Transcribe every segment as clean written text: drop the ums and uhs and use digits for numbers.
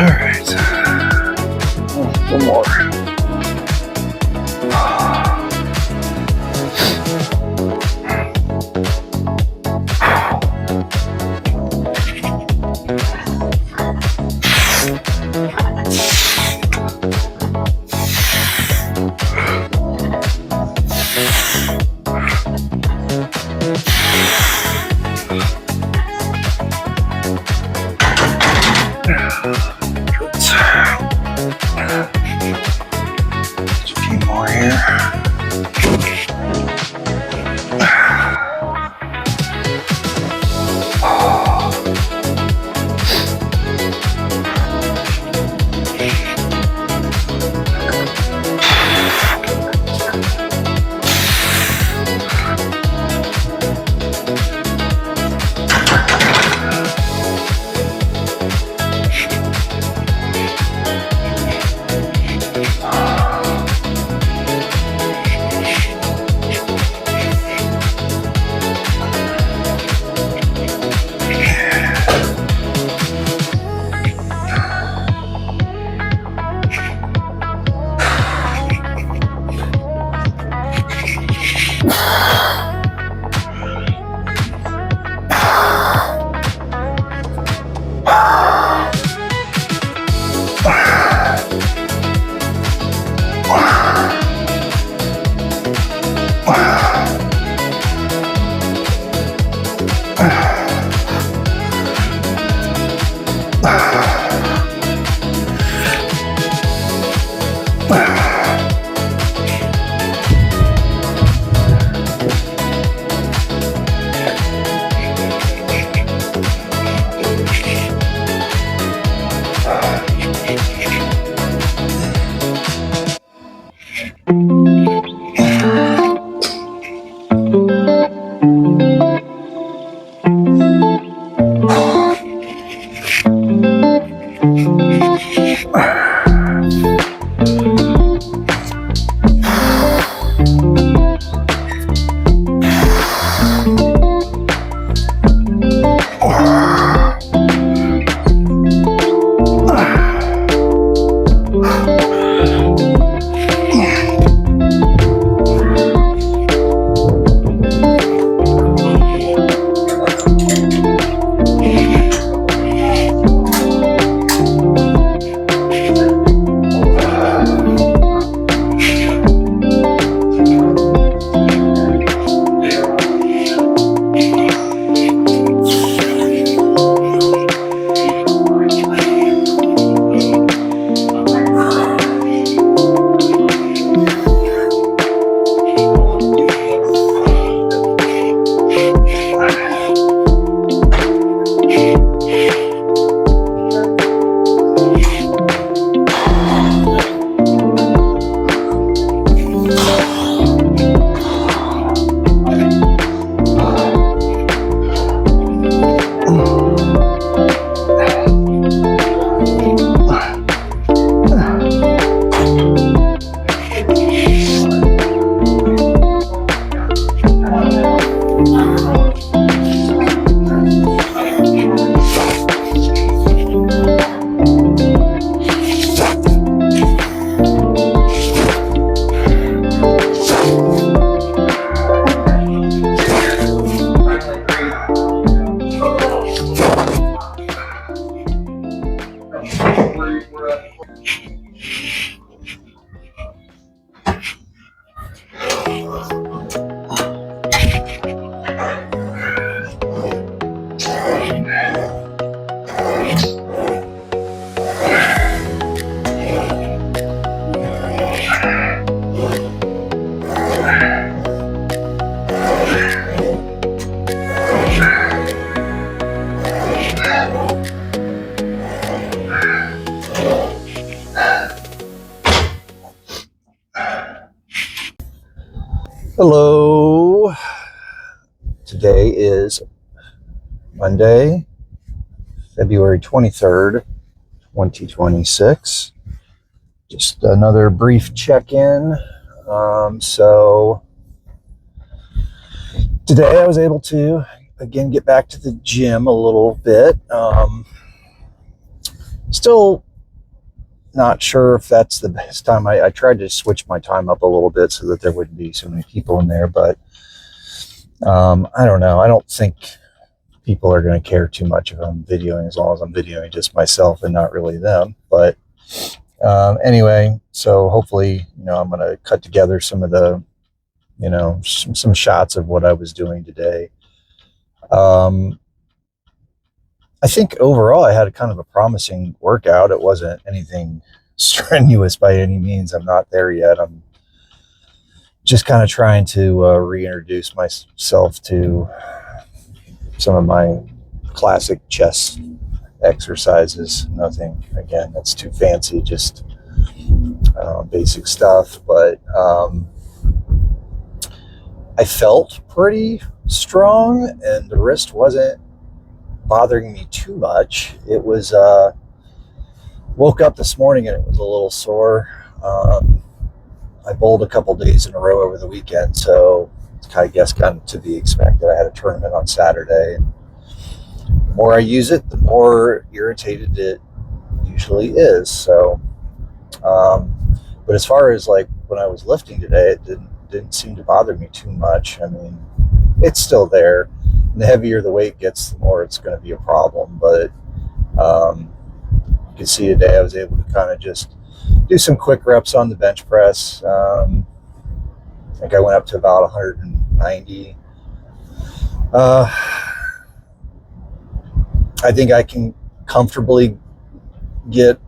Alright. One more. Just a few more here. Hello. Today is Monday, February 23rd, 2026. Just another brief check-in. So today I was able to, again, get back to the gym a little bit. Still not sure if that's the best time. I tried to switch my time up a little bit so that there wouldn't be so many people in there, but I don't know. I don't think people are going to care too much if I'm videoing, as long as I'm videoing just myself and not really them. But anyway, so hopefully, I'm going to cut together some of the, some shots of what I was doing today. I think overall I had a kind of a promising workout. It wasn't anything strenuous by any means. I'm not there yet. I'm just kind of trying to reintroduce myself to some of my classic chest exercises. Nothing, again, that's too fancy, just basic stuff. But I felt pretty strong, and the wrist wasn't bothering me too much. It was woke up this morning and it was a little sore. I bowled a couple days in a row over the weekend, so I guess kind of to be expected. I had a tournament on Saturday, and the more I use it, the more irritated it usually is. So but as far as like when I was lifting today, it didn't seem to bother me too much. I mean, it's still there. The heavier the weight gets, the more it's going to be a problem. But you can see today I was able to kind of just do some quick reps on the bench press. I think I went up to about 190. I think I can comfortably get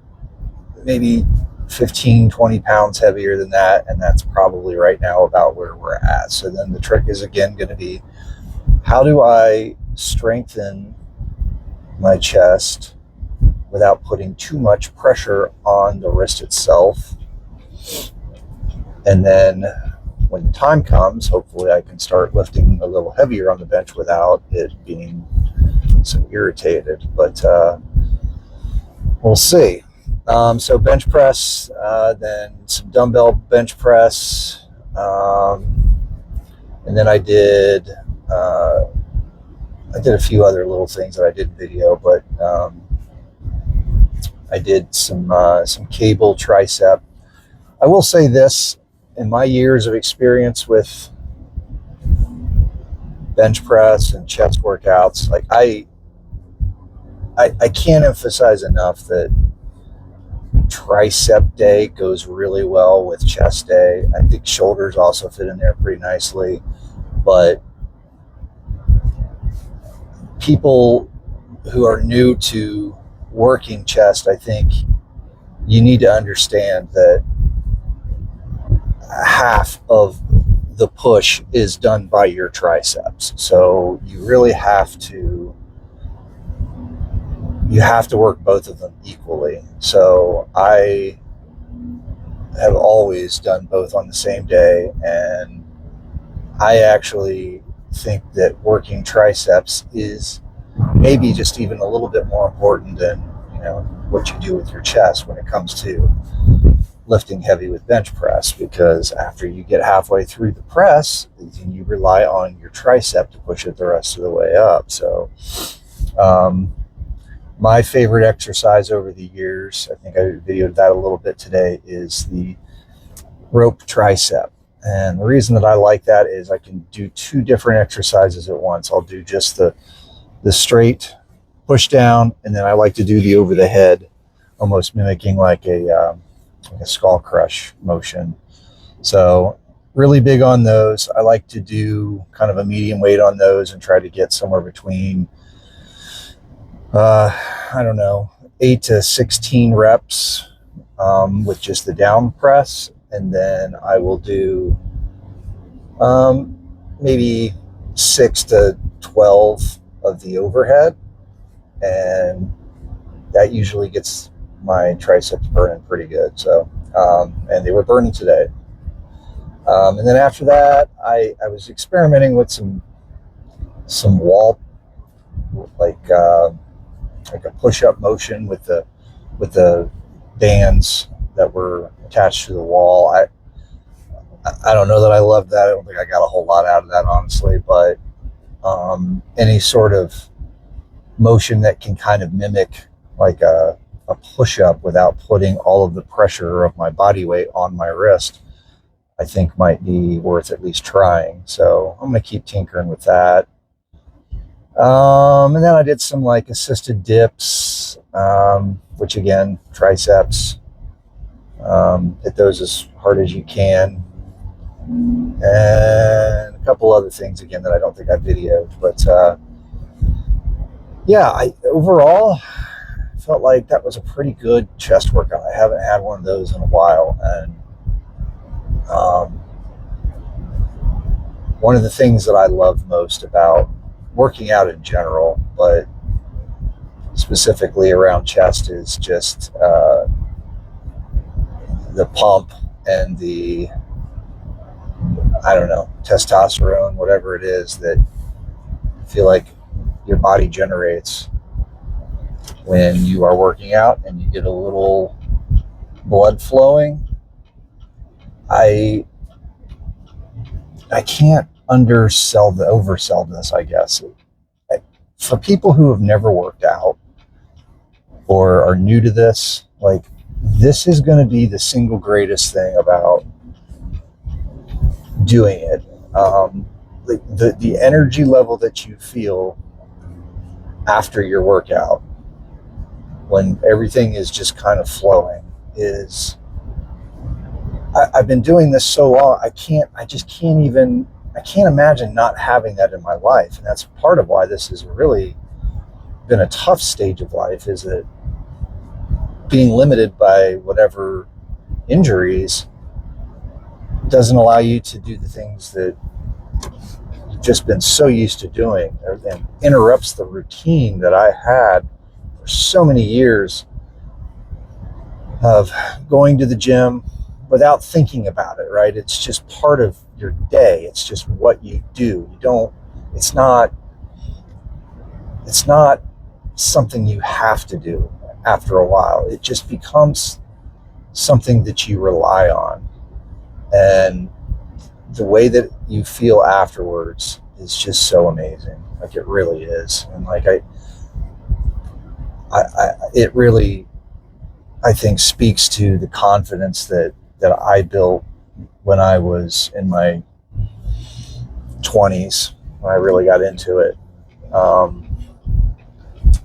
maybe 15, 20 pounds heavier than that, and that's probably right now about where we're at. So then the trick is again going to be, how do I strengthen my chest without putting too much pressure on the wrist itself? And then when the time comes, hopefully I can start lifting a little heavier on the bench without it being so irritated. But we'll see. So bench press, then some dumbbell bench press, and then I did a few other little things that I didn't video, but I did some cable tricep. I will say this: in my years of experience with bench press and chest workouts, like I can't emphasize enough that tricep day goes really well with chest day. I think shoulders also fit in there pretty nicely, but people who are new to working chest, I think you need to understand that half of the push is done by your triceps. So you really have to work both of them equally. So I have always done both on the same day, and I actually think that working triceps is maybe just even a little bit more important than what you do with your chest when it comes to lifting heavy with bench press, because after you get halfway through the press, then you rely on your tricep to push it the rest of the way up. So my favorite exercise over the years, I think I videoed that a little bit today, is the rope tricep. And the reason that I like that is I can do two different exercises at once. I'll do just the straight push down, and then I like to do the over the head, almost mimicking like a skull crush motion. So really big on those. I like to do kind of a medium weight on those and try to get somewhere between 8 to 16 reps with just the down press, and then I will do maybe 6 to 12 of the overhead, and that usually gets my triceps burning pretty good. So and they were burning today. And then after that, I was experimenting with some wall, like like a push-up motion with the bands that were attached to the wall. I don't know that I loved that. I don't think I got a whole lot out of that, honestly. But any sort of motion that can kind of mimic like a push-up without putting all of the pressure of my body weight on my wrist, I think might be worth at least trying. So I'm going to keep tinkering with that. And then I did some like assisted dips, which again, triceps. Hit those as hard as you can. And a couple other things again that I don't think I videoed. But yeah, I overall felt like that was a pretty good chest workout. I haven't had one of those in a while. And one of the things that I love most about working out in general, but specifically around chest, is just the pump and the, I don't know, testosterone, whatever it is that I feel like your body generates when you are working out and you get a little blood flowing. I can't oversell this, I guess. For people who have never worked out or are new to this, like, this is going to be the single greatest thing about doing it. The energy level that you feel after your workout, when everything is just kind of flowing, is, I've been doing this so long, I can't imagine not having that in my life. And that's part of why this has really been a tough stage of life, is that being limited by whatever injuries doesn't allow you to do the things that you've just been so used to doing, and interrupts the routine that I had for so many years of going to the gym without thinking about it, right? It's just part of your day. It's just what you do. It's not something you have to do after a while. It just becomes something that you rely on. And the way that you feel afterwards is just so amazing. Like, it really is. And like, it really, I think, speaks to the confidence that I built when I was in my 20s, when I really got into it,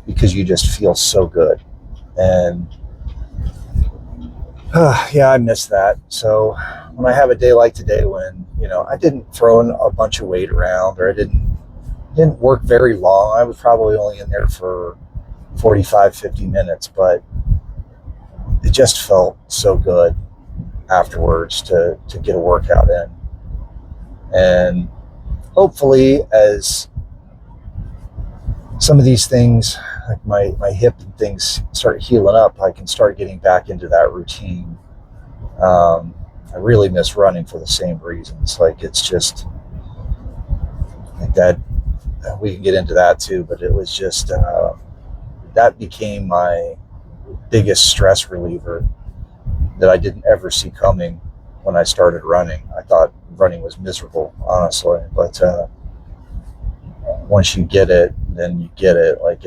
because you just feel so good. And yeah, I miss that. So when I have a day like today, when, I didn't throw in a bunch of weight around, or I didn't work very long, I was probably only in there for 45, 50 minutes, but it just felt so good afterwards to get a workout in. And hopefully, as some of these things, like my hip and things, start healing up, I can start getting back into that routine. I really miss running for the same reasons. Like, it's just like that. We can get into that too, but it was just that became my biggest stress reliever that I didn't ever see coming when I started running. I thought running was miserable, honestly, but once you get it, then you get it. Like,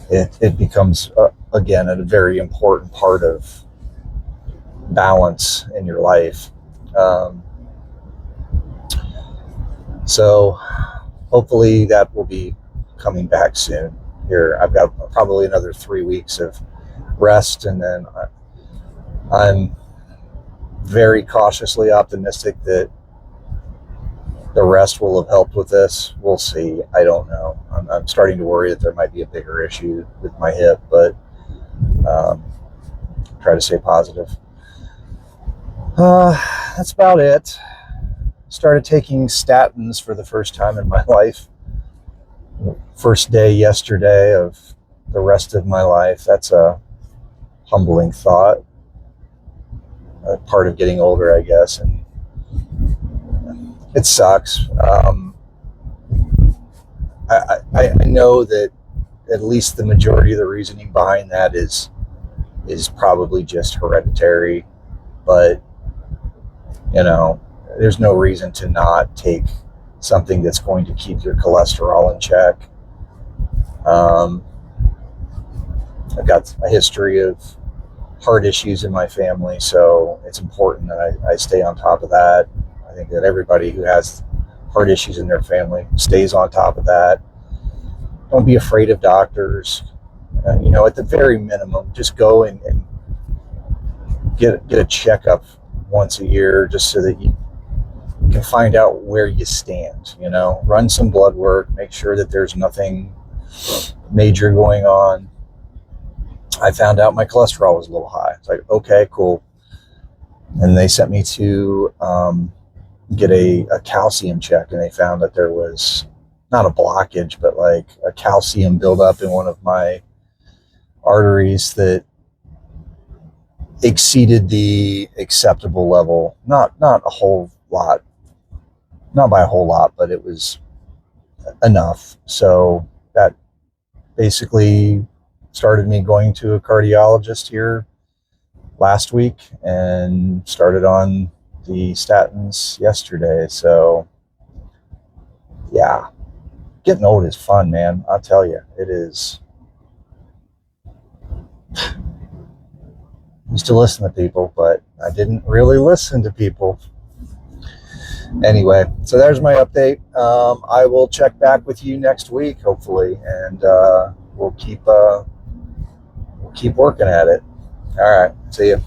it becomes again a very important part of balance in your life. So hopefully that will be coming back soon. Here, I've got probably another 3 weeks of rest, and then I'm very cautiously optimistic that the rest will have helped with this. We'll see. I don't know. I'm starting to worry that there might be a bigger issue with my hip, but try to stay positive. That's about it. Started taking statins for the first time in my life. First day yesterday of the rest of my life. That's a humbling thought. part of getting older, I guess, and it sucks. I know that at least the majority of the reasoning behind that is probably just hereditary, but there's no reason to not take something that's going to keep your cholesterol in check. I've got a history of heart issues in my family, so it's important that I stay on top of that. I think that everybody who has heart issues in their family stays on top of that. Don't be afraid of doctors. At the very minimum, just go and get a checkup once a year, just so that you can find out where you stand. Run some blood work, make sure that there's nothing major going on. I found out my cholesterol was a little high. It's like, okay, cool. And they sent me to get a calcium check, and they found that there was not a blockage, but like a calcium buildup in one of my arteries that exceeded the acceptable level. Not a whole lot, not by a whole lot, but it was enough. So that basically started me going to a cardiologist here last week and started on the statins yesterday. So yeah, getting old is fun, man. I'll tell you, it is. I used to listen to people, but I didn't really listen to people. Anyway, so there's my update. I will check back with you next week, hopefully, and we'll keep working at it. All right, see you.